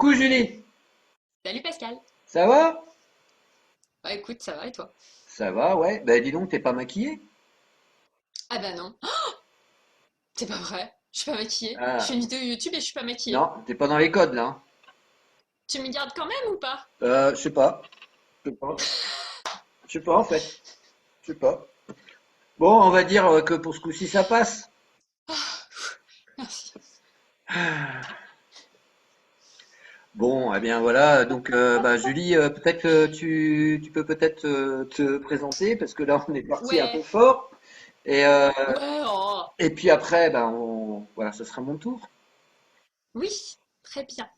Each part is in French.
Coucou Julie, Salut Pascal. ça va? Bah écoute, ça va et toi? Ça va, ouais. Bah dis donc, t'es pas maquillée? Ah bah non, c'est pas vrai. Je suis pas maquillée. Je fais Ah, une vidéo YouTube et je suis pas maquillée. non, t'es pas dans les codes là, hein. Tu me gardes quand même ou pas? Je sais pas, je sais pas, je sais pas en fait, je sais pas. Bon, on va dire que pour ce coup-ci ça passe. Merci. Bon, eh bien voilà, donc bah, Julie, peut-être que tu peux peut-être te présenter parce que là on est parti un peu Ouais, fort. Et, euh, ouais, oh. et puis après, ben voilà, ce sera mon tour. Oui, très bien.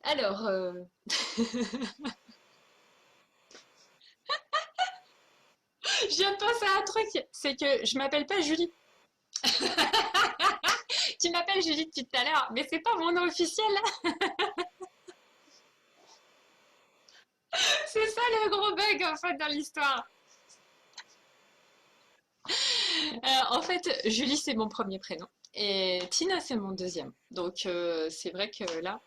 Alors, je viens de penser à un truc, c'est que je m'appelle pas Julie. Tu m'appelles Julie depuis tout à l'heure, mais c'est pas mon nom officiel. C'est ça le gros bug en fait dans l'histoire. En fait, Julie c'est mon premier prénom et Tina c'est mon deuxième. Donc c'est vrai que là,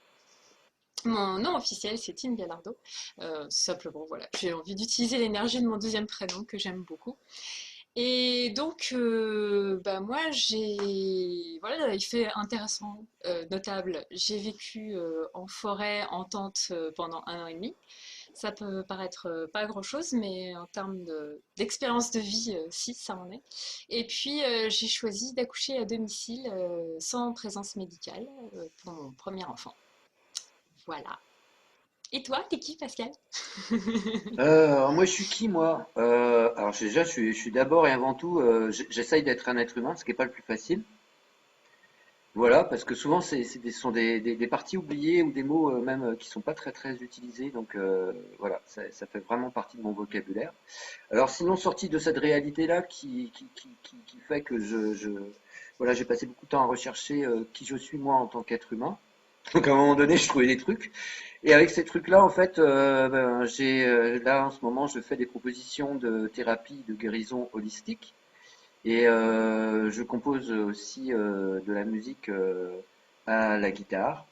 mon nom officiel, c'est Tine Gallardo. Simplement, voilà, j'ai envie d'utiliser l'énergie de mon deuxième prénom que j'aime beaucoup. Et donc, bah, moi, j'ai voilà, des faits intéressants, notables. J'ai vécu en forêt, en tente pendant 1 an et demi. Ça peut paraître pas grand-chose, mais en termes d'expérience de vie, si, ça en est. Et puis, j'ai choisi d'accoucher à domicile sans présence médicale pour mon premier enfant. Voilà. Et toi, t'es qui, Pascal? Alors moi je suis qui moi? Alors déjà je suis d'abord et avant tout, j'essaye d'être un être humain, ce qui n'est pas le plus facile. Voilà, parce que souvent ce sont des parties oubliées ou des mots même qui sont pas très très utilisés. Donc voilà, ça fait vraiment partie de mon vocabulaire. Alors sinon, sorti de cette réalité-là qui fait que voilà, j'ai passé beaucoup de temps à rechercher qui je suis moi en tant qu'être humain. Donc à un moment donné, je trouvais des trucs. Et avec ces trucs-là, en fait, ben, là en ce moment, je fais des propositions de thérapie de guérison holistique. Et je compose aussi de la musique à la guitare.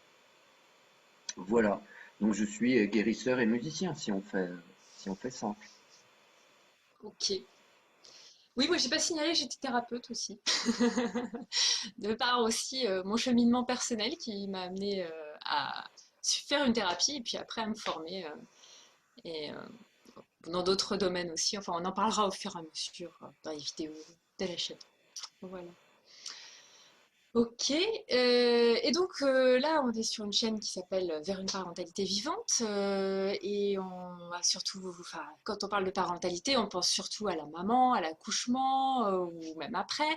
Voilà. Donc je suis guérisseur et musicien si on fait simple. Ok. Oui, moi j'ai pas signalé, j'étais thérapeute aussi. De par aussi mon cheminement personnel qui m'a amené à faire une thérapie et puis après à me former et dans d'autres domaines aussi. Enfin, on en parlera au fur et à mesure dans les vidéos de la chaîne. Voilà. Ok, et donc là on est sur une chaîne qui s'appelle Vers une parentalité vivante et on a surtout, enfin quand on parle de parentalité on pense surtout à la maman, à l'accouchement ou même après.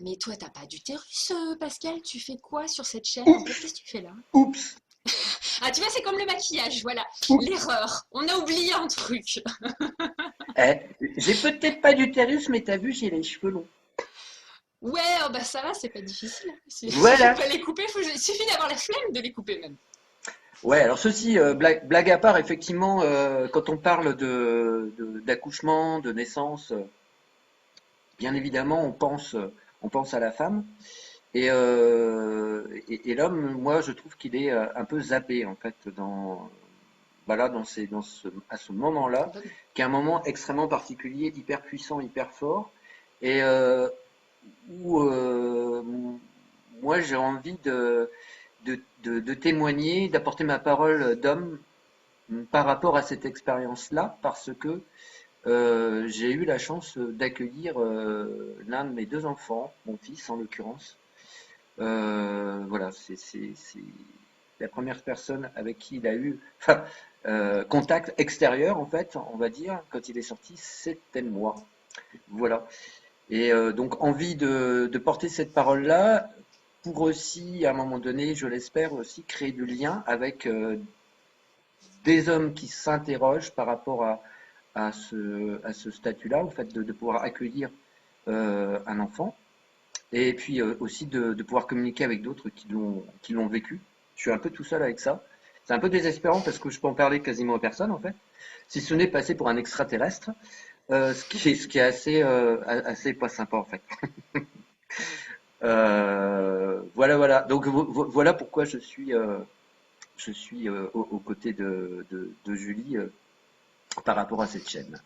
Mais toi t'as pas d'utérus Pascal, tu fais quoi sur cette chaîne en fait? Oups, Qu'est-ce que tu fais là? oups, Ah tu vois c'est comme le maquillage, voilà, oups. l'erreur, on a oublié un truc. Eh, j'ai peut-être pas d'utérus, mais t'as vu, j'ai les cheveux longs. Ouais, oh bah ça va, c'est pas difficile. Faut Voilà. pas les couper, il suffit d'avoir la flemme de les couper même. Ouais, alors ceci, blague à part, effectivement, quand on parle d'accouchement, de naissance, bien évidemment, on pense à la femme. Et l'homme, moi, je trouve qu'il est un peu zappé, en fait, voilà, à ce moment-là, Complètement. qui est un moment extrêmement particulier, hyper puissant, hyper fort, et où moi, j'ai envie de témoigner, d'apporter ma parole d'homme par rapport à cette expérience-là, parce que j'ai eu la chance d'accueillir l'un de mes deux enfants, mon fils en l'occurrence. Voilà, c'est la première personne avec qui il a eu enfin, contact extérieur, en fait, on va dire, quand il est sorti, c'était moi. Voilà. Et donc, envie de porter cette parole-là pour aussi, à un moment donné, je l'espère aussi, créer du lien avec des hommes qui s'interrogent par rapport à ce statut-là, en fait, de pouvoir accueillir un enfant, et puis aussi de pouvoir communiquer avec d'autres qui l'ont vécu. Je suis un peu tout seul avec ça. C'est un peu désespérant parce que je peux en parler quasiment à personne, en fait, si ce n'est passer pour un extraterrestre, ce qui est assez pas sympa, en fait. Voilà, voilà. Donc voilà pourquoi je suis je suis aux côtés de Julie par rapport à cette chaîne.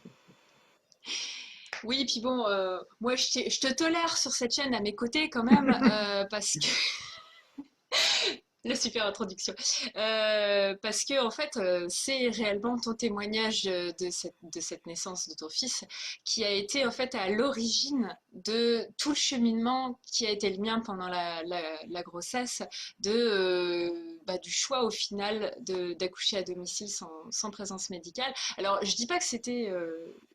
Oui, puis bon, moi je te tolère sur cette chaîne à mes côtés quand même, parce que la super introduction. Parce que en fait, c'est réellement ton témoignage de cette naissance de ton fils qui a été en fait à l'origine de tout le cheminement qui a été le mien pendant la grossesse, du choix au final d'accoucher à domicile sans présence médicale. Alors, je dis pas que c'était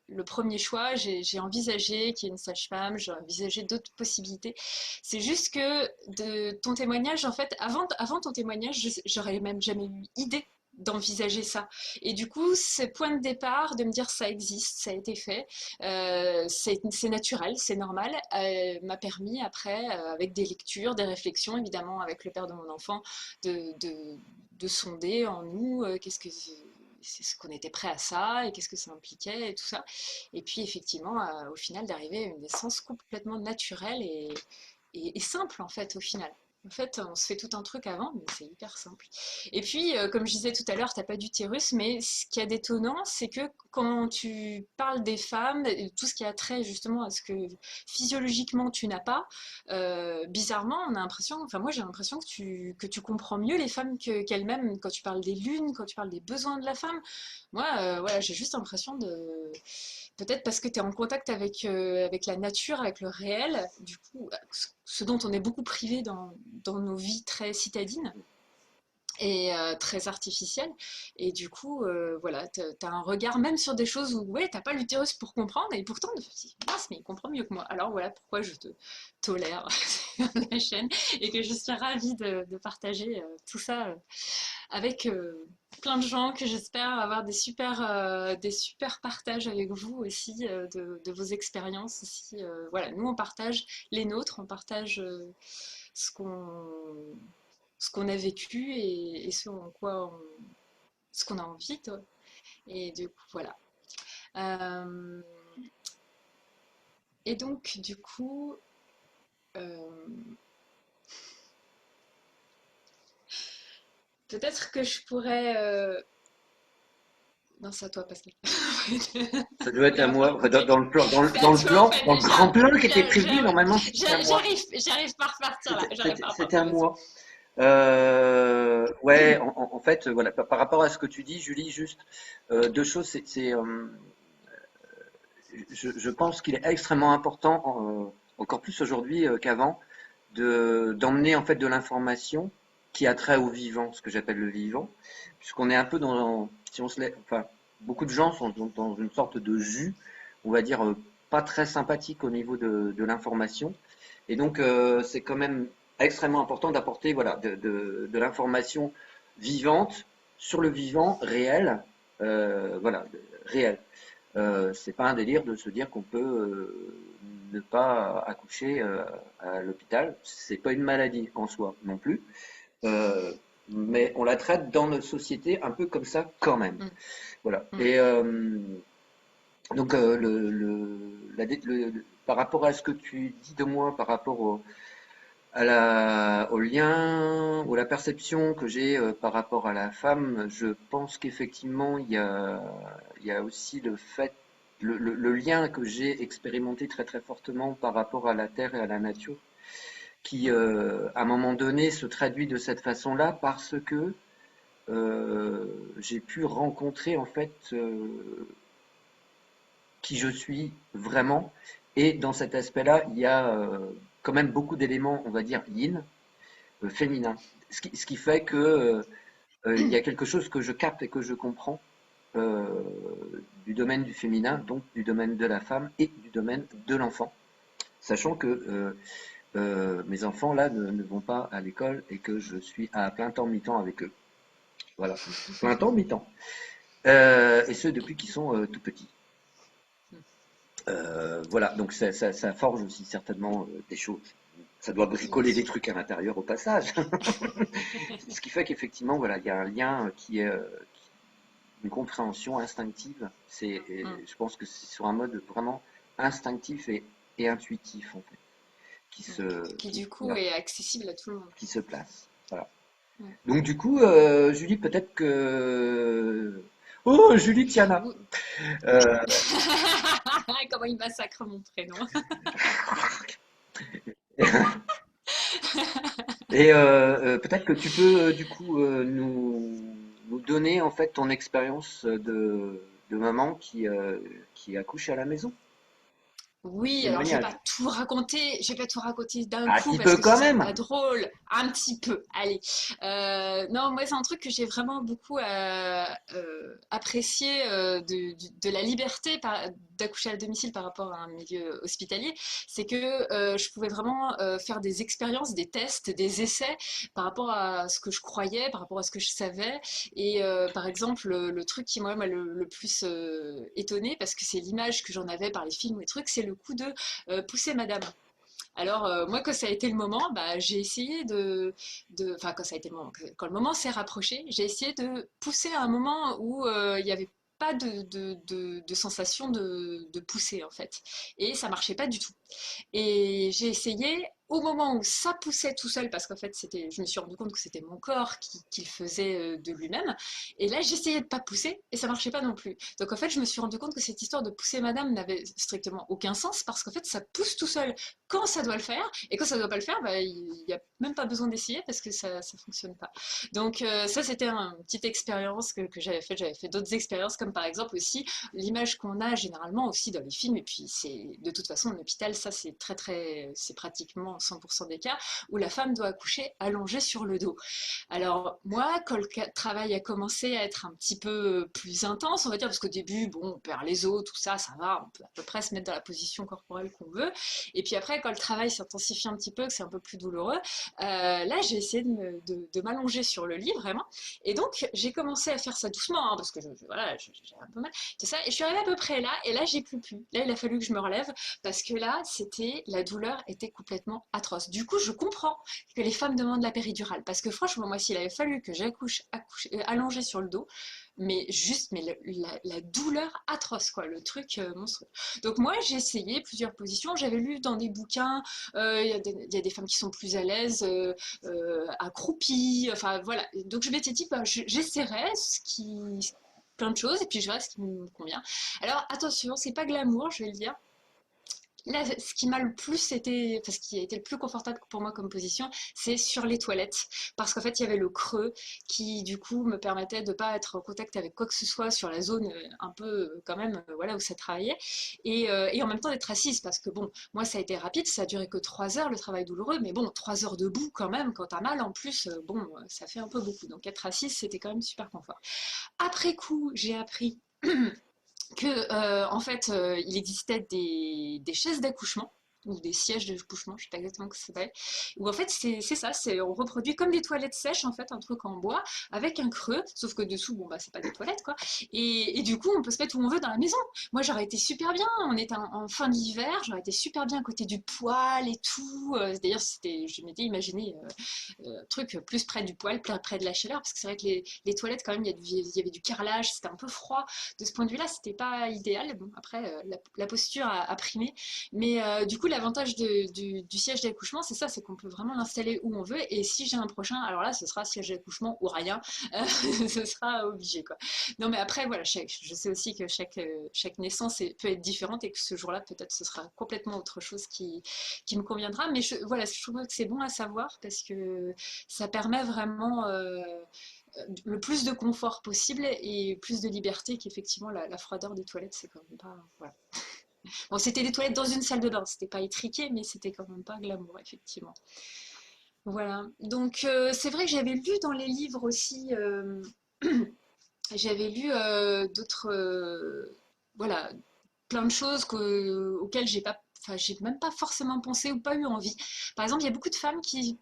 le premier choix, j'ai envisagé qu'il y ait une sage-femme, j'ai envisagé d'autres possibilités. C'est juste que de ton témoignage, en fait, avant ton témoignage, j'aurais même jamais eu idée d'envisager ça. Et du coup, ce point de départ de me dire ça existe, ça a été fait, c'est naturel, c'est normal, m'a permis après, avec des lectures, des réflexions, évidemment avec le père de mon enfant, de sonder en nous qu'est-ce que c'est ce qu'on était prêt à ça et qu'est-ce que ça impliquait et tout ça. Et puis effectivement, au final, d'arriver à une naissance complètement naturelle et simple en fait au final. En fait, on se fait tout un truc avant, mais c'est hyper simple. Et puis, comme je disais tout à l'heure, t'as pas d'utérus, mais ce qui est d'étonnant, c'est que quand tu parles des femmes, et tout ce qui a trait justement à ce que physiologiquement tu n'as pas, bizarrement, on a l'impression, enfin moi j'ai l'impression que tu comprends mieux les femmes qu'elles-mêmes quand tu parles des lunes, quand tu parles des besoins de la femme. Moi, voilà, j'ai juste l'impression de peut-être parce que tu es en contact avec la nature, avec le réel, du coup, ce dont on est beaucoup privé dans nos vies très citadines et très artificielles. Et du coup, voilà, tu as un regard même sur des choses où, ouais, t'as pas l'utérus pour comprendre, et pourtant, je me dis, mince, mais il comprend mieux que moi. Alors voilà pourquoi je te tolère sur la chaîne et que je suis ravie de partager tout ça avec plein de gens que j'espère avoir des super partages avec vous aussi de vos expériences aussi. Voilà, nous on partage les nôtres, on partage ce qu'on ce qu'on a vécu et ce en quoi ce qu'on a envie. Toi. Et du coup, voilà. Euh, et donc, du coup, euh, peut-être que je pourrais. Non, c'est à toi, Pascal. Ça doit être Il à va falloir moi. Enfin, couper. C'est à dans le toi, en plan, fait. dans le grand plan qui était prévu, normalement, c'était à moi. J'arrive pas à repartir là. J'arrive pas à C'était à repartir là-dessus. moi. Ouais, en fait, voilà, par rapport à ce que tu dis, Julie, juste deux choses. Je pense qu'il est extrêmement important, encore plus aujourd'hui qu'avant, d'emmener en fait de l'information qui a trait au vivant, ce que j'appelle le vivant, puisqu'on est un peu si on se lève, enfin, beaucoup de gens sont dans une sorte de jus, on va dire pas très sympathique au niveau de l'information, et donc c'est quand même extrêmement important d'apporter voilà de l'information vivante sur le vivant réel, voilà réel. C'est pas un délire de se dire qu'on peut ne pas accoucher à l'hôpital. C'est pas une maladie en soi non plus. Euh, mais on la traite dans notre société un peu comme ça quand même. Mm, Voilà. mm, Et donc par rapport à ce que tu dis de moi, par rapport au lien, ou la perception que j'ai par rapport à la femme, je pense qu'effectivement, il y a aussi le fait, le lien que j'ai expérimenté très très fortement par rapport à la terre et à la nature, qui à un moment donné se traduit de cette façon-là parce que j'ai pu rencontrer en fait qui je suis vraiment. Et dans cet aspect-là, il y a quand même beaucoup d'éléments, on va dire, yin, féminin. Ce qui fait que il y a quelque chose que je capte et que je comprends euh, du domaine du féminin, donc du domaine de la femme et du domaine de l'enfant. Sachant que mes enfants là ne vont pas à l'école et que je suis à plein temps mi-temps avec eux. Voilà, plein temps mi-temps. Et ce depuis qu'ils sont tout petits. Voilà, donc ça forge aussi certainement des choses. Ça doit bien bricoler des sûr. trucs à l'intérieur au passage. Ce qui fait qu'effectivement, voilà, il y a un lien qui est une compréhension instinctive. Mm. Je pense que c'est sur un mode vraiment instinctif et intuitif en fait, Qui du coup voilà, est accessible à tout le monde. qui se place. Voilà. Ouais. Donc du coup, Julie, peut-être que... Oh, Julie Tiana. Ou- Euh, Comment il massacre mon prénom. et peut-être que tu peux du coup nous donner en fait ton expérience de maman qui accouche à la maison. Oui, alors Témoignage. je vais pas tout raconter d'un Un coup petit parce peu que ce quand serait même. pas drôle. Un petit peu, allez. Non, moi c'est un truc que j'ai vraiment beaucoup apprécié de la liberté d'accoucher à domicile par rapport à un milieu hospitalier. C'est que je pouvais vraiment faire des expériences, des tests, des essais par rapport à ce que je croyais, par rapport à ce que je savais. Et par exemple, le truc qui moi m'a le plus étonné, parce que c'est l'image que j'en avais par les films ou les trucs, c'est le coup de pousser madame. Alors, moi, quand ça a été le moment, bah, j'ai essayé enfin, quand ça a été le moment, quand le moment s'est rapproché, j'ai essayé de pousser à un moment où il n'y avait pas de sensation de pousser, en fait. Et ça marchait pas du tout. Et j'ai essayé au moment où ça poussait tout seul, parce qu'en fait, je me suis rendu compte que c'était mon corps qui le faisait de lui-même. Et là, j'essayais de pas pousser et ça marchait pas non plus. Donc en fait, je me suis rendu compte que cette histoire de pousser madame n'avait strictement aucun sens parce qu'en fait, ça pousse tout seul quand ça doit le faire. Et quand ça doit pas le faire, bah, il n'y a même pas besoin d'essayer parce que ça fonctionne pas. Donc ça, c'était une petite expérience que j'avais faite. J'avais fait d'autres expériences, comme par exemple aussi l'image qu'on a généralement aussi dans les films, et puis c'est de toute façon l'hôpital, ça c'est pratiquement 100% des cas où la femme doit accoucher allongée sur le dos. Alors moi, quand le travail a commencé à être un petit peu plus intense, on va dire, parce qu'au début, bon, on perd les os, tout ça, ça va, on peut à peu près se mettre dans la position corporelle qu'on veut. Et puis après, quand le travail s'intensifie un petit peu, que c'est un peu plus douloureux, là, j'ai essayé de m'allonger sur le lit, vraiment. Et donc, j'ai commencé à faire ça doucement, hein, parce que voilà, j'ai un peu mal, tout ça. Et je suis arrivée à peu près là, et là, j'ai plus pu. Là, il a fallu que je me relève, parce que là, la douleur était complètement atroce. Du coup, je comprends que les femmes demandent la péridurale. Parce que franchement, moi, s'il avait fallu que j'accouche allongée sur le dos, mais juste, mais la douleur atroce, quoi, le truc monstrueux. Donc moi, j'ai essayé plusieurs positions. J'avais lu dans des bouquins, il y a des femmes qui sont plus à l'aise accroupies. Enfin voilà. Donc je m'étais dit, bah, j'essaierai plein de choses et puis je verrai ce qui me convient. Alors attention, c'est pas glamour, je vais le dire. Là, ce qui m'a le plus été, enfin, ce qui a été le plus confortable pour moi comme position, c'est sur les toilettes. Parce qu'en fait, il y avait le creux qui, du coup, me permettait de ne pas être en contact avec quoi que ce soit sur la zone un peu, quand même, voilà, où ça travaillait. Et en même temps d'être assise. Parce que, bon, moi, ça a été rapide, ça a duré que 3 heures, le travail douloureux. Mais bon, 3 heures debout, quand même, quand t'as mal, en plus, bon, ça fait un peu beaucoup. Donc, être assise, c'était quand même super confort. Après coup, j'ai appris que en fait il existait des chaises d'accouchement ou des sièges d'accouchement, je sais pas exactement comment ça s'appelle, où en fait c'est ça, on reproduit comme des toilettes sèches en fait, un truc en bois avec un creux, sauf que dessous bon bah c'est pas des toilettes quoi, et du coup on peut se mettre où on veut dans la maison. Moi j'aurais été super bien, on était en fin d'hiver, j'aurais été super bien à côté du poêle et tout, d'ailleurs je m'étais imaginé truc plus près du poêle, près de la chaleur, parce que c'est vrai que les toilettes, quand même, il y avait du carrelage, c'était un peu froid. De ce point de vue-là, c'était pas idéal. Bon, après, la posture a primé. Mais du coup, l'avantage du siège d'accouchement, c'est ça, c'est qu'on peut vraiment l'installer où on veut. Et si j'ai un prochain, alors là, ce sera siège d'accouchement ou rien. Ce sera obligé, quoi. Non, mais après, voilà, je sais aussi que chaque naissance peut être différente et que ce jour-là, peut-être, ce sera complètement autre chose qui me conviendra. Mais voilà, je trouve que c'est bon à savoir parce que ça permet vraiment le plus de confort possible et plus de liberté qu'effectivement la froideur des toilettes, c'est quand même pas. Voilà. Bon, c'était des toilettes dans une salle de bain, c'était pas étriqué, mais c'était quand même pas glamour, effectivement. Voilà. Donc, c'est vrai que j'avais lu dans les livres aussi, j'avais lu d'autres. Voilà, plein de choses auxquelles j'ai même pas forcément pensé ou pas eu envie. Par exemple, il y a beaucoup de femmes qui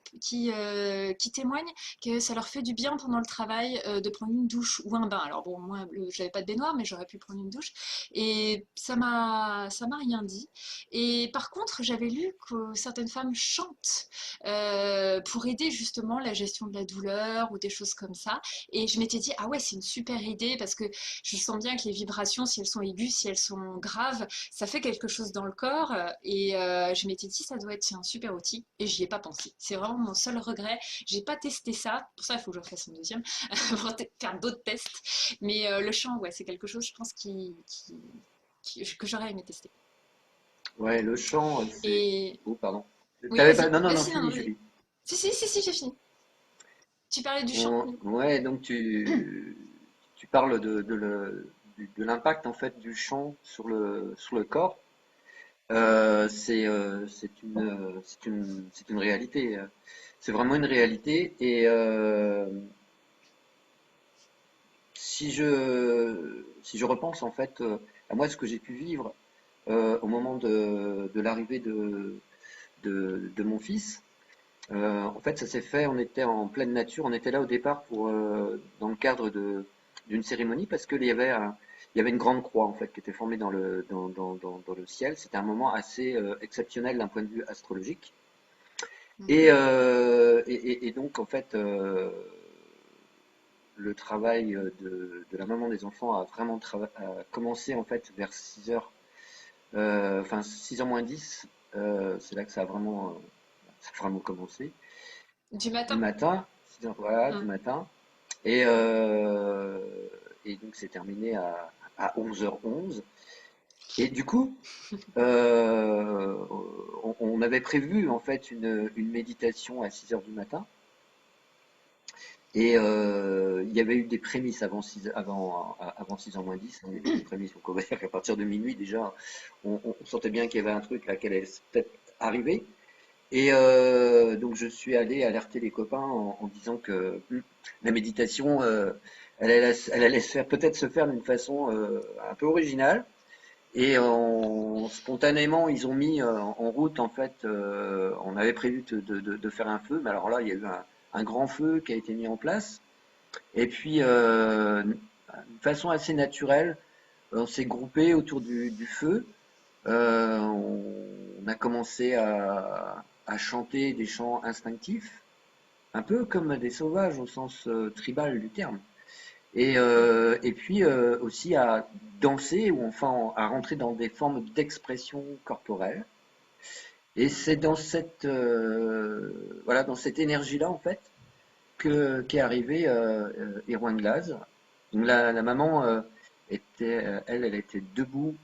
témoignent que ça leur fait du bien pendant le travail de prendre une douche ou un bain. Alors bon, moi, j'avais pas de baignoire, mais j'aurais pu prendre une douche. Et ça m'a rien dit. Et par contre, j'avais lu que certaines femmes chantent pour aider justement la gestion de la douleur ou des choses comme ça. Et je m'étais dit, ah ouais, c'est une super idée parce que je sens bien que les vibrations, si elles sont aiguës, si elles sont graves, ça fait quelque chose dans le corps. Je m'étais dit, ça doit être un super outil, et j'y ai pas pensé. C'est vraiment mon seul regret. J'ai pas testé ça, pour ça il faut que je fasse un deuxième, pour faire d'autres tests. Mais le chant, ouais, c'est quelque chose, je pense, que j'aurais aimé tester. Ouais, le chant, c'est. Et Oh, pardon. oui, T'avais pas. vas-y, Non, non, non, vas-y, non, non, fini, vas-y. Julie. Si, si, si, si, j'ai fini. Tu parlais du chant, du coup. Ouais, donc tu parles de l'impact en fait du chant sur le corps. C'est une réalité. C'est vraiment une réalité. Et si je repense en fait à moi ce que j'ai pu vivre au moment de l'arrivée de mon fils, en fait ça s'est fait, on était en pleine nature, on était là au départ dans le cadre d'une cérémonie parce il y avait une grande croix en fait qui était formée dans le ciel. C'était un moment assez exceptionnel d'un point de vue astrologique. Mhm. Et donc en fait le travail de la maman des enfants a commencé en fait vers 6 heures, enfin 6 heures moins 10, c'est là que ça a vraiment commencé. Du Du matin. matin, 6 heures, voilà, du Mm. matin. Et, euh, et donc c'est terminé à 11h11. Et du coup, on avait prévu en fait une méditation à 6 heures du matin. Et il y avait eu des prémices avant 6 h moins 10, hein, il y avait des prémices. Donc on va dire qu'à partir de minuit déjà, on sentait bien qu'il y avait un truc là qui allait peut-être arriver. Et donc je suis allé alerter les copains en disant que la méditation, elle allait peut-être se faire d'une façon un peu originale. Et spontanément, ils ont mis en route, en fait, on avait prévu de faire un feu, mais alors là, il y a eu un grand feu qui a été mis en place. Et puis, de façon assez naturelle, on s'est groupé autour du feu. On a commencé à chanter des chants instinctifs, un peu comme des sauvages au sens tribal du terme. Et puis aussi à danser ou enfin à rentrer dans des formes d'expression corporelle. Et c'est voilà, dans cette énergie-là en fait qu'est arrivé Erwan Glaz. Donc la maman elle était debout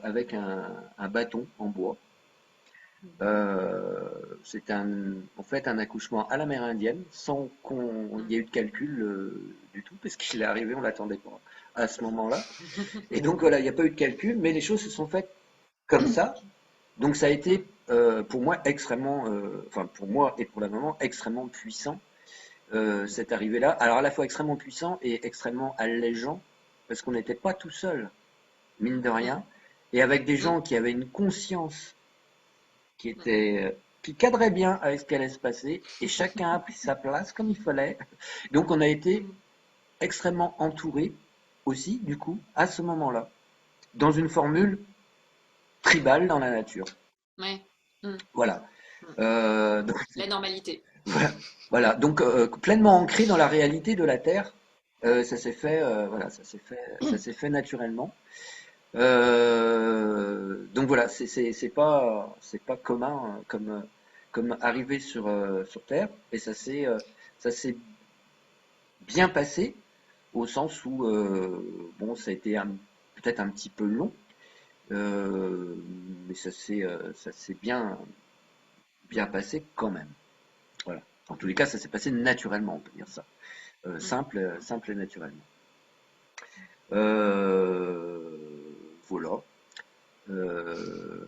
avec un bâton en bois. Mhm. C'est en fait un accouchement à l'amérindienne, sans qu'on y ait eu de calcul du tout, parce qu'il est arrivé, on l'attendait pas à ce moment-là. Et donc voilà, il n'y a pas eu de calcul, mais les choses se sont faites comme ça. Donc ça a été pour moi extrêmement, enfin pour moi et pour la maman, extrêmement puissant cette arrivée-là. Alors à la fois extrêmement puissant et extrêmement allégeant, parce qu'on n'était pas tout seul, mine de Mm. rien, et avec des Mm. gens qui avaient une conscience qui Mm. Mm. était qui cadrait bien avec ce qui allait se passer, et chacun a pris sa place comme il fallait. Donc on a été Mm. extrêmement entouré aussi, du coup, à ce moment-là, dans une formule tribale dans la nature. Ouais. Mm. Voilà. Mm. Donc, La normalité. voilà. Voilà. Donc pleinement ancré dans la réalité de la Terre, ça s'est fait, voilà, ça s'est fait naturellement. Donc voilà, c'est pas commun comme arriver sur Terre, et ça s'est bien passé au sens où bon, ça a été peut-être un petit peu long, euh, mais ça s'est bien passé quand même. Voilà. En tous les cas, ça s'est passé naturellement, on peut dire ça. Mm. Simple et naturellement. Euh, voilà. Euh,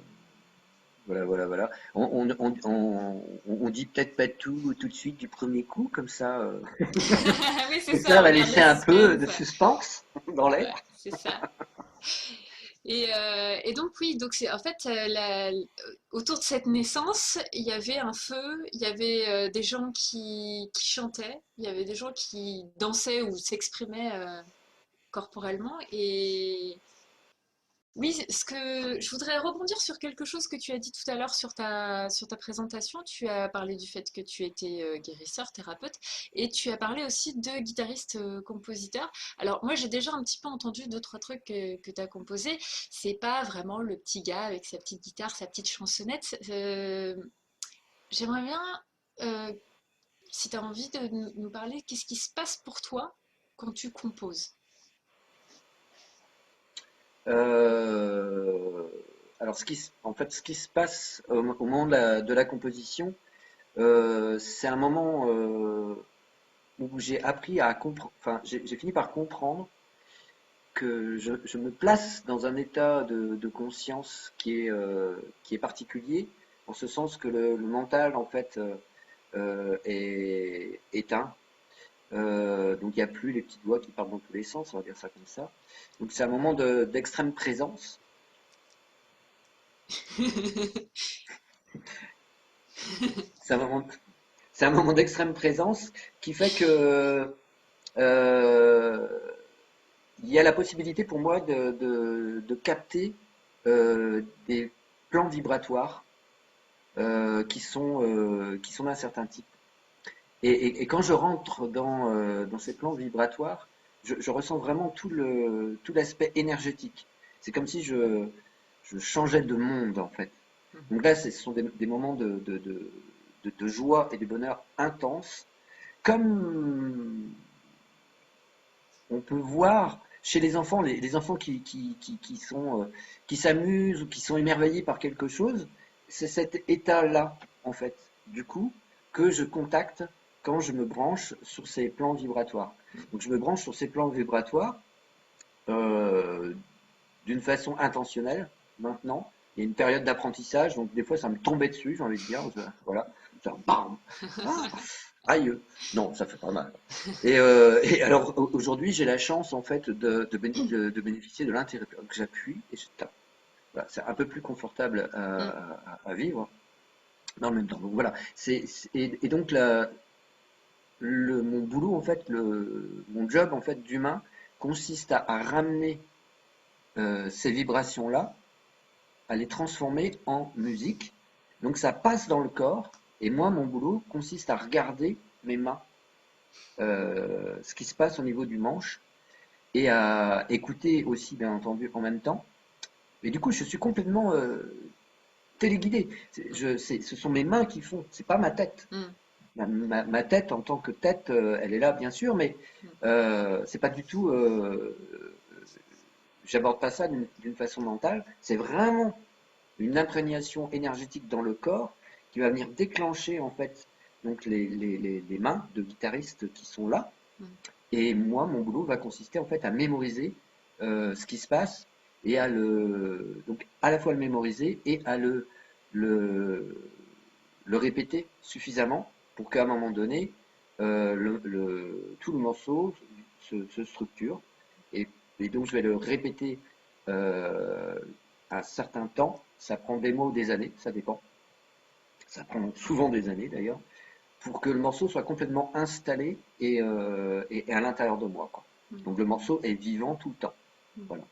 voilà, voilà, voilà. On dit peut-être pas tout de suite du premier coup, comme ça, Oui, c'est comme ça, on ça, va on garde laisser le un peu de suspense. suspense dans l'air. Voilà, c'est ça. Et donc oui, donc c'est en fait autour de cette naissance, il y avait un feu, il y avait des gens qui chantaient, il y avait des gens qui dansaient ou s'exprimaient corporellement. Et Oui, ce que je voudrais rebondir sur quelque chose que tu as dit tout à l'heure sur ta présentation. Tu as parlé du fait que tu étais guérisseur, thérapeute, et tu as parlé aussi de guitariste compositeur. Alors moi j'ai déjà un petit peu entendu deux, trois trucs que tu as composés. C'est pas vraiment le petit gars avec sa petite guitare, sa petite chansonnette. J'aimerais bien, euh, si tu as envie de nous parler, qu'est-ce qui se passe pour toi quand tu composes? Euh, alors, en fait, ce qui se passe au moment de la composition, c'est un moment où j'ai appris à comprendre, enfin, j'ai fini par comprendre que je me place dans un état de conscience qui est particulier, en ce sens que le mental, en fait, est éteint. Donc il n'y a plus les petites voix qui partent dans tous les sens, on va dire ça comme ça. Donc c'est un moment d'extrême présence. C'est un moment, c'est un moment d'extrême présence qui fait que euh, il y a la possibilité pour moi de capter des plans vibratoires qui sont d'un certain type. Et quand je rentre dans ces plans vibratoires, je ressens vraiment tout l'aspect énergétique. C'est comme si je changeais de monde, en fait. Donc là, ce sont des moments de joie et de bonheur intense, comme on peut voir chez les enfants, les enfants qui s'amusent ou qui sont émerveillés par quelque chose, c'est cet état-là, en fait, du coup, que je contacte quand je me branche sur ces plans vibratoires. Donc je me branche sur ces plans vibratoires euh, d'une façon intentionnelle, maintenant. Il y a une période d'apprentissage, donc des fois ça me tombait dessus, j'ai envie de dire, voilà, ça, bam, ah, aïe, non, ça fait pas mal. Et alors aujourd'hui, j'ai la chance en fait de bénéficier de l'interrupteur que j'appuie et je tape. Voilà, c'est un peu plus confortable à vivre, mais en même temps. Donc voilà, et donc mon boulot en fait, mon job en fait d'humain consiste à ramener ces vibrations-là, à les transformer en musique. Donc ça passe dans le corps, et moi, mon boulot consiste à regarder mes mains, ce qui se passe au niveau du manche, et à écouter aussi, bien entendu, en même temps. Et du coup, je suis complètement téléguidé. Ce sont mes mains qui font, c'est pas ma tête. Mm, Ma tête, en tant que tête, elle est là, bien sûr, mais mm. c'est pas du tout. J'aborde pas ça d'une façon mentale. C'est vraiment une imprégnation énergétique dans le corps qui va venir déclencher en fait donc les mains de guitaristes qui sont là. Mm. Et moi, mon boulot va consister en fait à mémoriser ce qui se passe et donc à la fois le mémoriser et à le, le répéter suffisamment pour qu'à un moment donné, tout le morceau se structure. Et, et, donc je vais le répéter euh, un certain temps. Ça prend des mois ou des années, ça dépend. Ça prend souvent des années d'ailleurs, pour que le morceau soit complètement installé et à l'intérieur de moi, quoi. Mm. Donc le morceau est vivant tout le temps. Mm. Voilà.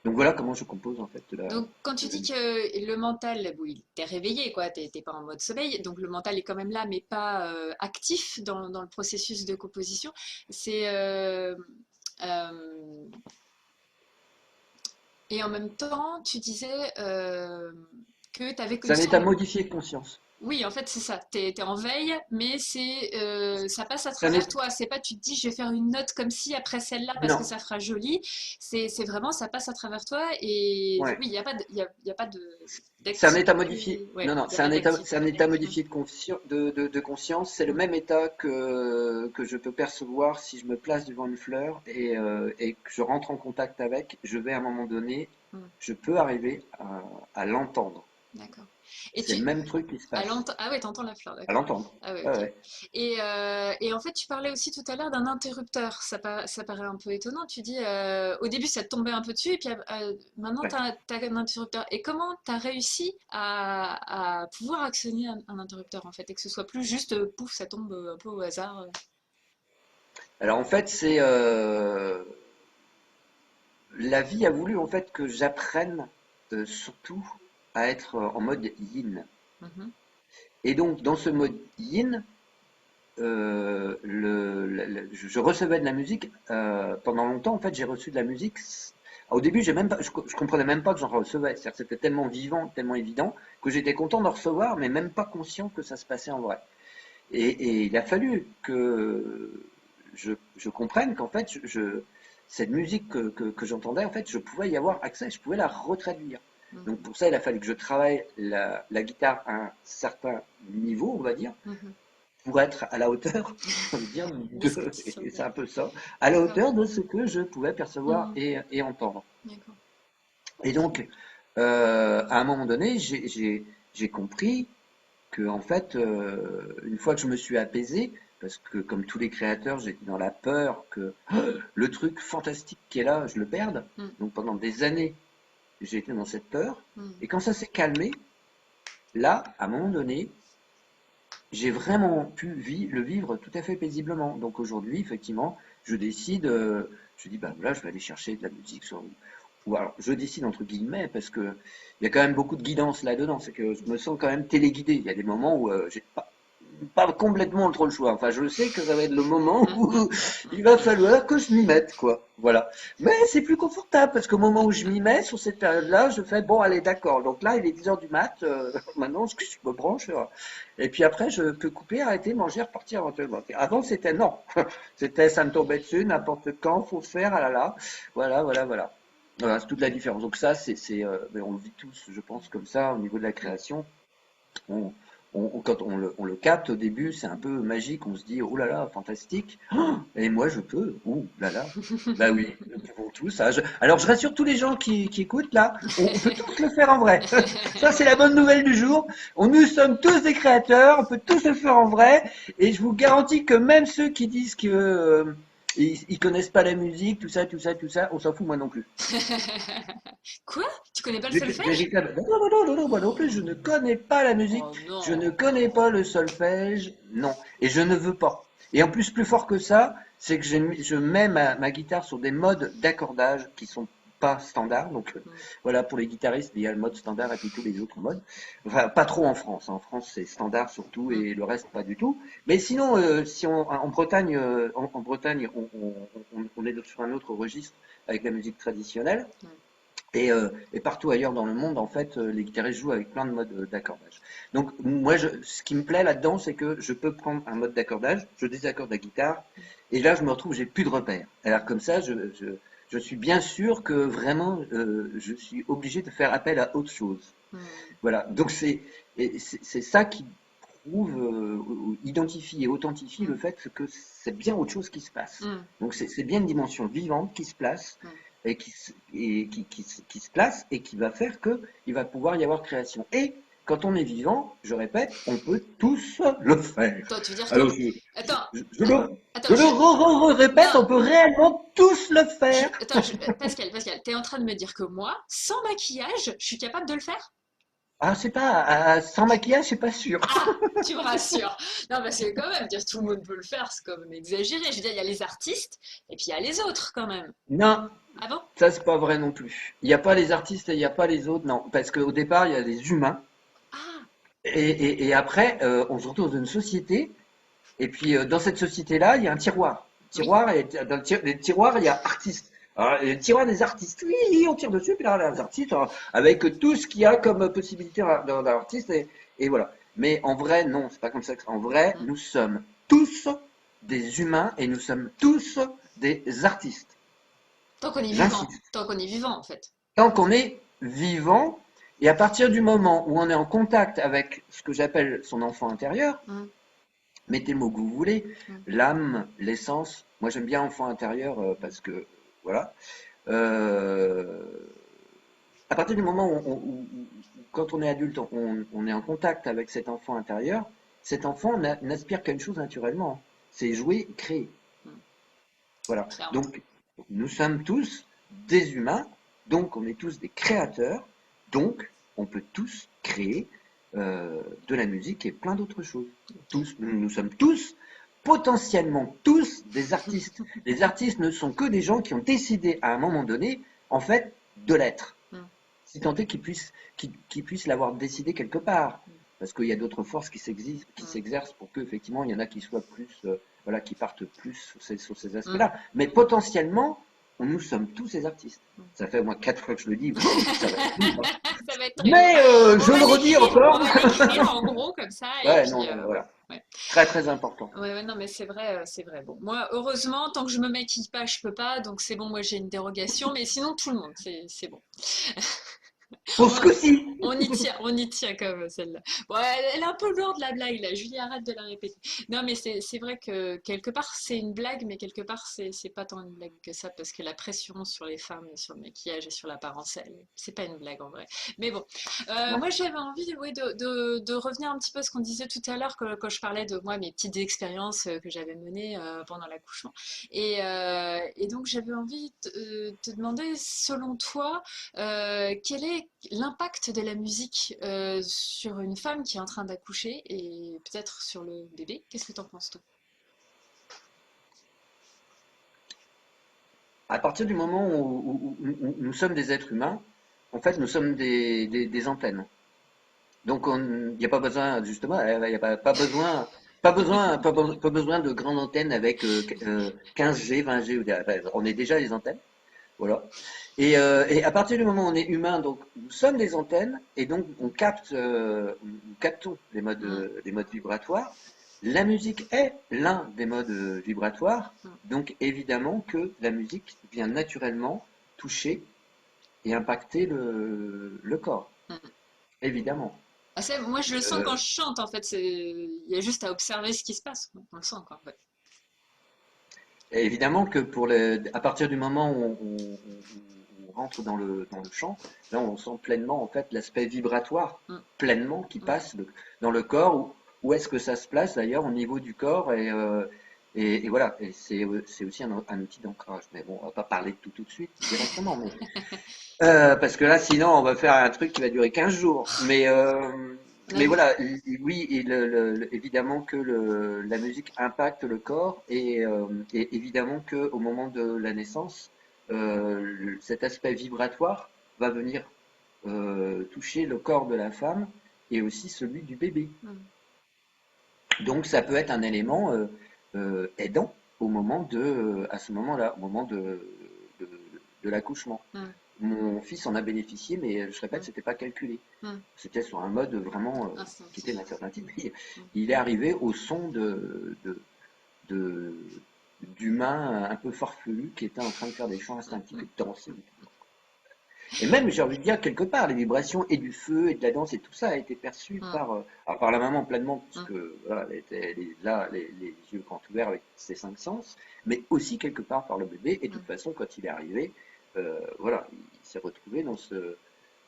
Donc voilà comment je compose en fait Donc, quand tu de la dis musique. que le mental, oui, t'es réveillé, quoi, t'es pas en mode sommeil, donc le mental est quand même là, mais pas actif dans le processus de composition. C'est euh, et en même temps, tu disais que tu avais C'est une un état sorte. modifié de conscience. Oui, en fait, c'est ça. T'es en veille, mais ça passe à C'est un travers état... toi. C'est pas tu te dis je vais faire une note comme si après celle-là parce que Non, ça fera joli. C'est vraiment ça passe à travers toi et ouais. oui, il y a pas de, il y a pas de C'est un état modifié. d'activité. Ouais, Non, non, il y a pas c'est un d'activité. état Mm, modifié de conscience. C'est le mm, même état que je peux percevoir si je me place devant une fleur et que je rentre en contact avec. Je vais à un moment donné, mm. je peux arriver à l'entendre. D'accord. Et C'est tu le même truc qui se passe. ah ouais, t'entends la fleur, À d'accord. l'entendre. Ah ouais, Ouais, ok. ouais. Et en fait, tu parlais aussi tout à l'heure d'un interrupteur. Ça paraît un peu étonnant. Tu dis, au début, ça te tombait un peu dessus, et puis maintenant, Ouais. t'as un interrupteur. Et comment t'as réussi à pouvoir actionner un interrupteur, en fait, et que ce soit plus juste, pouf, ça tombe un peu au hasard. Alors en fait, la vie a voulu en fait que j'apprenne surtout à être en mode yin. Mhm. Et donc dans ce mode yin, je recevais de la musique pendant longtemps. En fait, j'ai reçu de la musique. Au début, j'ai même pas, je comprenais même pas que j'en recevais. C'est-à-dire que c'était tellement vivant, tellement évident que j'étais content d'en recevoir, mais même pas conscient que ça se passait en vrai. Et il a fallu que je comprenne qu'en fait, cette musique que j'entendais, en fait, je pouvais y avoir accès, je pouvais la retraduire. Donc Mhm. pour ça, il a fallu que je travaille la guitare à un certain niveau, on va dire, Mhm. pour être à la hauteur, j'ai envie de dire, De ce que tu et c'est sentais. un peu ça, à la D'accord. hauteur de ce que je pouvais percevoir Mhm. et entendre. D'accord. Et donc, à un moment donné, j'ai compris que, en fait, une fois que je me suis apaisé, parce que comme tous les créateurs, j'étais dans la peur que le truc fantastique qui est là, je le perde. Mhm. Donc pendant des années, j'ai été dans cette peur. Mhm. Et quand ça s'est calmé, là, à un moment donné, j'ai vraiment pu le vivre tout à fait paisiblement. Donc aujourd'hui, effectivement, je décide, je dis, bah voilà, je vais aller chercher de la musique sur, ou alors je décide entre guillemets, parce que il y a quand même beaucoup de guidance là-dedans, c'est que je me sens quand même téléguidé. Il y a des moments où j'ai pas complètement trop le choix. Enfin, je sais que ça va être le moment où il va falloir que je m'y mette, quoi. Voilà. Mais c'est plus confortable parce qu'au moment où je m'y mets, sur cette période-là, je fais bon, allez, d'accord. Donc là, il est 10 heures du mat. Maintenant, je me branche. Et puis après, je peux couper, arrêter, manger, repartir éventuellement. Avant, c'était non. C'était ça me tombait dessus, n'importe quand, faut faire, ah là là. Voilà, voilà, voilà. Voilà, c'est toute la différence. Donc ça, mais on le vit tous, je pense, comme ça, au niveau de la création. On, quand on le capte au début, c'est un peu magique. On se dit, oh là là, fantastique. Oh, et moi, je peux. Oh là là. Bah oui, nous pouvons tous. Ah, alors, je rassure tous les gens qui écoutent là, on peut tous le faire en vrai. Ça, c'est la bonne nouvelle du jour. Nous sommes tous des créateurs, on peut tous le faire en vrai. Et je vous garantis que même ceux qui disent que ils connaissent pas la musique, tout ça, tout ça, tout ça, on s'en fout, moi non plus. Quoi? Tu connais pas le solfège? Véritable. Non, non, non, non, non, moi non plus, je ne connais pas la musique, Oh je ne non. connais pas le solfège, non. Et je ne veux pas. Et en plus, plus fort que ça, c'est que je mets ma guitare sur des modes d'accordage qui sont pas standards. Donc Mm. voilà, pour les guitaristes, il y a le mode standard et puis tous les autres modes. Enfin, pas trop en France. En France, c'est standard surtout Mm. et le reste pas du tout. Mais sinon, si en Bretagne, en Bretagne, on est sur un autre registre avec la musique traditionnelle. Mm. Et partout ailleurs dans le monde, en fait, les guitaristes jouent avec plein de modes d'accordage. Donc, moi, ce qui me plaît là-dedans, c'est que je peux prendre un mode d'accordage, je désaccorde la guitare, et là, je me retrouve, j'ai plus de repères. Alors, comme ça, je suis bien sûr que vraiment, je suis obligé de faire appel à autre chose. Mm. Voilà. Donc, c'est ça qui prouve, ou identifie et authentifie le Mm. fait que c'est bien autre chose qui se passe. Mm. Donc, c'est bien une dimension vivante qui se place Mm. et qui se place et qui va faire que il va pouvoir y avoir création. Et quand on est vivant, je répète, on peut tous le faire. Attends, tu veux dire que... Alors, Attends, je le, attends, je le répète, Non, on peut réellement tous le faire. attends, Pascal, t'es en train de me dire que moi, sans maquillage, je suis capable de le faire? Ah, c'est pas, sans maquillage, c'est pas sûr. Ah, tu me rassures. Non, parce que quand même, dire tout le monde peut le faire, c'est quand même exagéré. Je veux dire, il y a les artistes, et puis il y a les autres quand même. Non, Ah bon? ça c'est pas vrai non plus. Il n'y a pas les artistes et il n'y a pas les autres, non. Parce qu'au départ, il y a des humains. Ah, Et après, on se retrouve dans une société. Et puis, dans cette société-là, il y a un tiroir. oui. Tiroir, et dans le tiroir, il y a artistes. Alors, le tiroir des artistes, oui, on tire dessus, puis là, les artistes, avec tout ce qu'il y a comme possibilité dans l'artiste, et voilà. Mais en vrai, non, c'est pas comme ça. En vrai, Hmm. nous sommes tous des humains et nous sommes tous des artistes. Tant qu'on est vivant. J'insiste. Tant qu'on est vivant, en fait. Tant qu'on est vivant, et à partir du moment où on est en contact avec ce que j'appelle son enfant intérieur, Hmm. mettez le mot que vous voulez, Hmm. l'âme, l'essence. Moi, j'aime bien enfant intérieur parce que, voilà. Euh, à partir du moment quand on est adulte, on est en contact avec cet enfant intérieur, cet enfant n'aspire qu'à une chose naturellement, c'est jouer, créer. Hmm. Voilà. Clairement. Donc, nous sommes tous des humains, donc on est tous des créateurs, donc on peut tous créer de la musique et plein d'autres choses. Ok. Tous, nous sommes tous, potentiellement tous, des artistes. Les artistes ne sont que des gens qui ont décidé à un moment donné, en fait, de l'être. Mm. Si tant est qu'il puisse l'avoir décidé quelque part. Parce qu'il y a d'autres forces qui s'exercent pour qu'effectivement, il y en a qui soient plus, voilà, qui partent plus sur ces Mm. aspects-là. Mais potentiellement, nous sommes tous des artistes. Ça fait au moins 4 fois que je le dis, ça va être lourd, hein. Ça va être très lourd. Mais je le redis On encore. va l'écrire en gros comme ça, et Ouais, puis non, non, voilà. ouais. Très, très important. Ouais, ouais, non, mais c'est vrai, c'est vrai. Bon, moi, heureusement, tant que je me maquille pas, je peux pas, donc c'est bon, moi j'ai une dérogation, mais sinon tout le monde, c'est bon. Pour On, ce coup-ci. on y tient comme celle-là. Bon, elle est un peu lourde la blague là, Julie, arrête de la répéter. Non, mais c'est vrai que quelque part c'est une blague, mais quelque part c'est pas tant une blague que ça, parce que la pression sur les femmes, sur le maquillage et sur l'apparence, c'est pas une blague en vrai. Mais bon, Non. moi j'avais envie ouais, de revenir un petit peu à ce qu'on disait tout à l'heure quand je parlais de moi, mes petites expériences que j'avais menées pendant l'accouchement. Et donc j'avais envie de te demander, selon toi, quel est l'impact de la musique sur une femme qui est en train d'accoucher et peut-être sur le bébé? Qu'est-ce que t'en penses, toi? À partir du moment où nous sommes des êtres humains, en fait, nous sommes des antennes. Donc, il n'y a pas besoin, justement, il n'y a pas besoin de grandes antennes avec 15G, 20G. On est déjà des antennes. Voilà. Et à partir du moment où on est humain, donc nous sommes des antennes et donc nous captons Mm, les modes vibratoires. La musique est l'un des modes vibratoires, mm, donc évidemment que la musique vient naturellement toucher et impacter le corps, mm. évidemment. Ah, moi, je le sens Euh, quand je chante, en fait. Il y a juste à observer ce qui se passe, quoi. On le sent, quoi. Ouais. et évidemment que à partir du moment où on rentre dans le chant, là on sent pleinement en fait l'aspect vibratoire Mm, pleinement qui mm, passe dans le corps. Où est-ce que ça se place d'ailleurs au niveau du corps et voilà. Et c'est aussi un outil d'ancrage. Mais bon, on va pas parler de tout de suite directement, parce que là sinon on va faire un truc qui va durer 15 jours. On a Mais vu. voilà, oui, et évidemment que la musique impacte le corps et évidemment que au moment de la naissance, cet aspect vibratoire va venir toucher le corps de la femme et aussi celui du bébé. Mm, Donc ça peut être un élément aidant à ce moment-là, au moment de, de l'accouchement. mm, Mon fils en a bénéficié, mais je répète, mm, c'était pas calculé. mm. C'était sur un mode vraiment qui était d'un Instinctif. certain type. Mm, Il est arrivé au son de- d'humains un peu farfelus qui étaient en train de faire des chants mm, instinctifs et mm, de danser. Et même, j'ai envie de dire, quelque part, les vibrations et du feu et de la danse et tout ça a été perçu mm, alors par la maman pleinement, mm, puisque voilà, elle est là, les yeux grands ouverts avec ses 5 sens, mais aussi quelque part par le bébé. Et de toute mm, façon, quand il est arrivé, voilà, il s'est retrouvé dans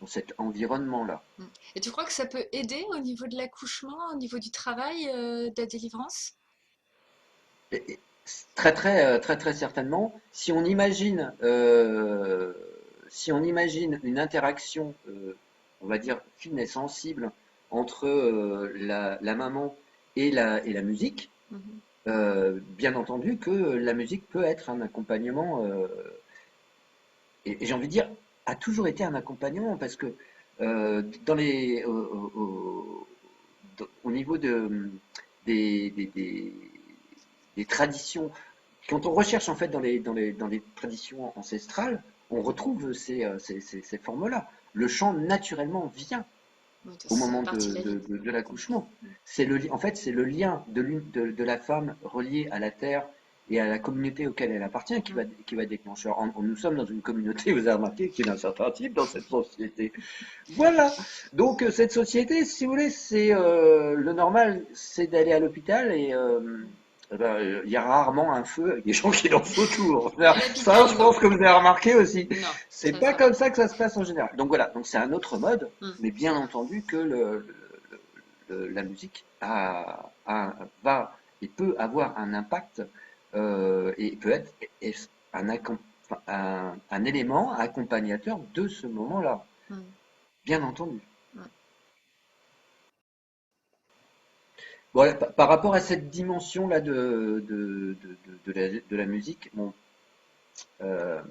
cet environnement-là. mm. Et tu crois que ça peut aider au niveau de l'accouchement, au niveau du travail, de la délivrance? Et très, très, très certainement, si on imagine une interaction, on va dire, fine et sensible entre la maman et la musique, Mhm, bien entendu que la musique peut être un accompagnement, et j'ai envie de dire, a toujours été un accompagnement, parce que dans au niveau des des traditions, quand on recherche en fait dans les traditions ancestrales, on retrouve ces formes-là. Le chant naturellement vient oui, au ça fait moment partie de la vie. de l'accouchement. Mm, En fait, c'est le lien de la femme reliée à la terre et à la communauté auquel elle appartient mm, qui va déclencher. Nous sommes dans une communauté, vous avez remarqué, qui est d'un certain type dans cette société. Voilà. Donc cette société, si vous voulez, c'est le normal, c'est d'aller à l'hôpital et mm. eh ben, il y a rarement un feu avec des gens qui dansent autour. À Ça, l'hôpital, je non. pense que vous avez remarqué aussi. Non, C'est ça, pas ça va. comme ça que ça se passe en général. Donc voilà. Donc c'est un autre mode, Mm, mais bien entendu que la musique va et peut avoir un impact et peut être un, enfin, un élément accompagnateur de ce moment-là. mm, Bien entendu. mm, Voilà, par rapport à cette dimension-là de la musique, bon, euh,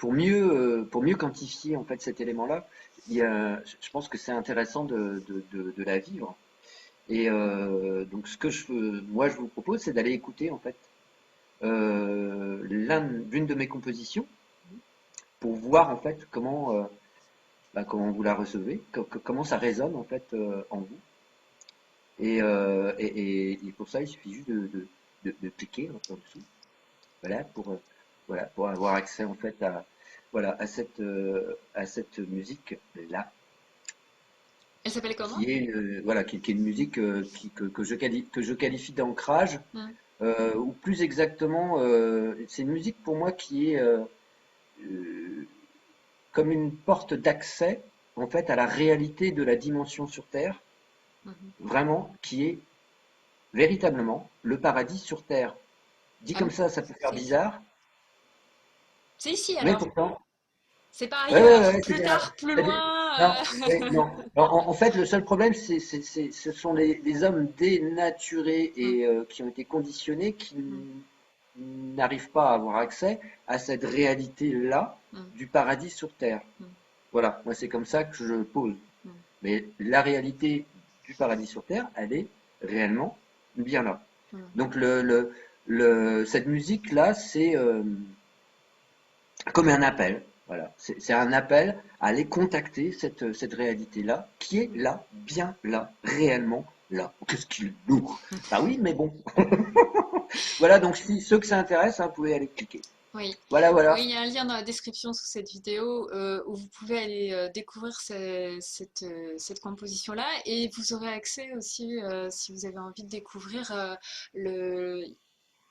pour mieux quantifier en fait cet élément-là, je pense que c'est intéressant de la vivre. Et donc moi je vous propose, c'est d'aller écouter en fait l'une de mes compositions pour voir en fait comment vous la recevez, comment ça résonne en fait en vous. Et pour ça, il suffit juste de cliquer en dessous, voilà, pour avoir accès en fait voilà, à cette musique là, Elle s'appelle comment? qui est voilà, qui est une musique que je qualifie d'ancrage, Hmm. ou plus exactement, c'est une musique pour moi qui est euh, comme une porte d'accès en fait à la réalité de la dimension sur Terre, Mhm. vraiment, qui est véritablement le paradis sur Terre. Dit Ah comme bon? ça peut faire C'est ici. bizarre, C'est ici mais alors. pourtant, C'est pas ouais, ouais, ailleurs. ouais, Plus tard, plus non, loin. ouais, non. En fait, le seul problème, ce sont les hommes dénaturés Hmm, et qui ont été conditionnés qui hmm, n'arrivent pas à avoir accès à cette réalité-là hmm, du paradis sur Terre. hmm, Voilà, moi c'est comme ça que je pose. hmm, Mais la réalité du paradis sur Terre, elle est réellement bien là. hmm. Donc cette musique-là, c'est comme un appel. Voilà, c'est un appel à aller contacter cette réalité-là, qui est là, bien là, réellement là. Qu'est-ce qu'il est lourd! Bah oui, mais bon. Voilà, donc si ceux que ça intéresse, hein, vous pouvez aller cliquer. Oui. Voilà, Oui, voilà. il y a un lien dans la description sous cette vidéo où vous pouvez aller découvrir cette composition-là et vous aurez accès aussi, si vous avez envie de découvrir le,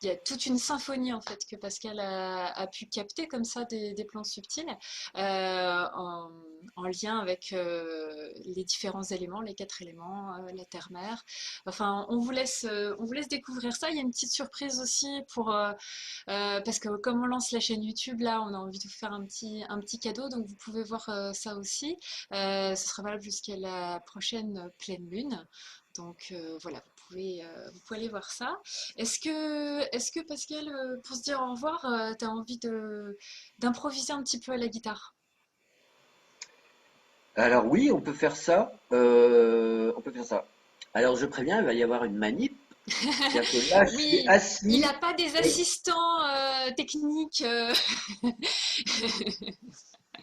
il y a toute une symphonie en fait que Pascal a pu capter comme ça des plans subtils en lien avec les différents éléments, les quatre éléments, la terre-mer. Enfin, on vous laisse découvrir ça. Il y a une petite surprise aussi parce que comme on lance la chaîne YouTube là, on a envie de vous faire un petit cadeau, donc vous pouvez voir ça aussi. Ce sera valable jusqu'à la prochaine pleine lune. Donc voilà, vous pouvez aller voir ça. Est-ce que Pascal, pour se dire au revoir, tu as envie d'improviser un petit peu à la guitare? Alors oui, on peut faire ça. On peut faire ça. Alors je préviens, il va y avoir une manip. C'est-à-dire que là, je suis Oui, il assis n'a pas des et assistants techniques.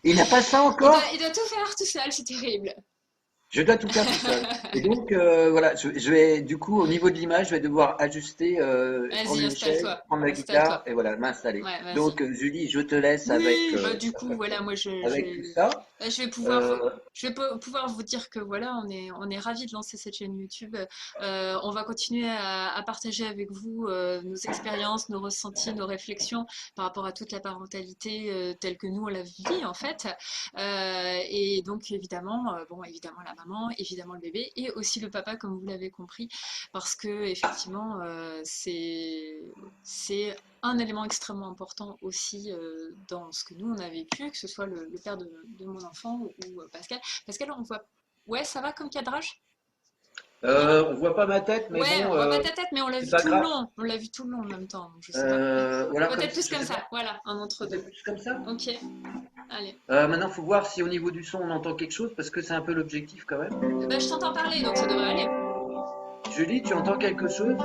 il n'a pas ça encore. Il doit tout faire tout seul, c'est terrible. Je dois tout faire tout seul. Et donc, voilà, je vais, du coup, au niveau de l'image, je vais devoir ajuster, prendre Vas-y, une chaise, installe-toi, prendre la guitare, installe-toi. et voilà, m'installer. Ouais, vas-y. Donc, Julie, je te laisse Oui, bah du coup, voilà, avec tout ça. je vais Euh, pouvoir vous dire que voilà, on est ravis de lancer cette chaîne YouTube. On va continuer à partager avec vous nos expériences, nos ressentis, nos réflexions par rapport à toute la parentalité telle que nous on la vit en fait. Et donc évidemment, bon, évidemment la maman, évidemment le bébé et aussi le papa, comme vous l'avez compris, parce que effectivement, c'est un élément extrêmement important aussi dans ce que nous on a vécu, que ce soit le père de mon enfant ou Pascal. Pascal, on voit. Ouais, ça va comme cadrage? Bien? on voit pas ma tête, mais Ouais, bon, on voit pas ta tête, mais on l'a c'est vu pas tout le grave. long. On l'a vu tout le long en même temps, donc je sais pas. Voilà, comme, Peut-être plus je comme sais ça. pas, Voilà, un entre-deux. peut-être plus comme ça. Ok, allez. Maintenant, faut voir si au niveau du son, on entend quelque chose, parce que c'est un peu l'objectif quand même. Bah, je t'entends parler, donc ça devrait aller. Julie, tu entends quelque chose?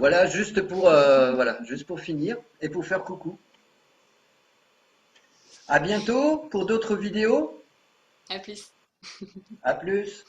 Voilà, voilà, juste pour finir et pour faire coucou. À bientôt pour d'autres vidéos. À plus. À plus.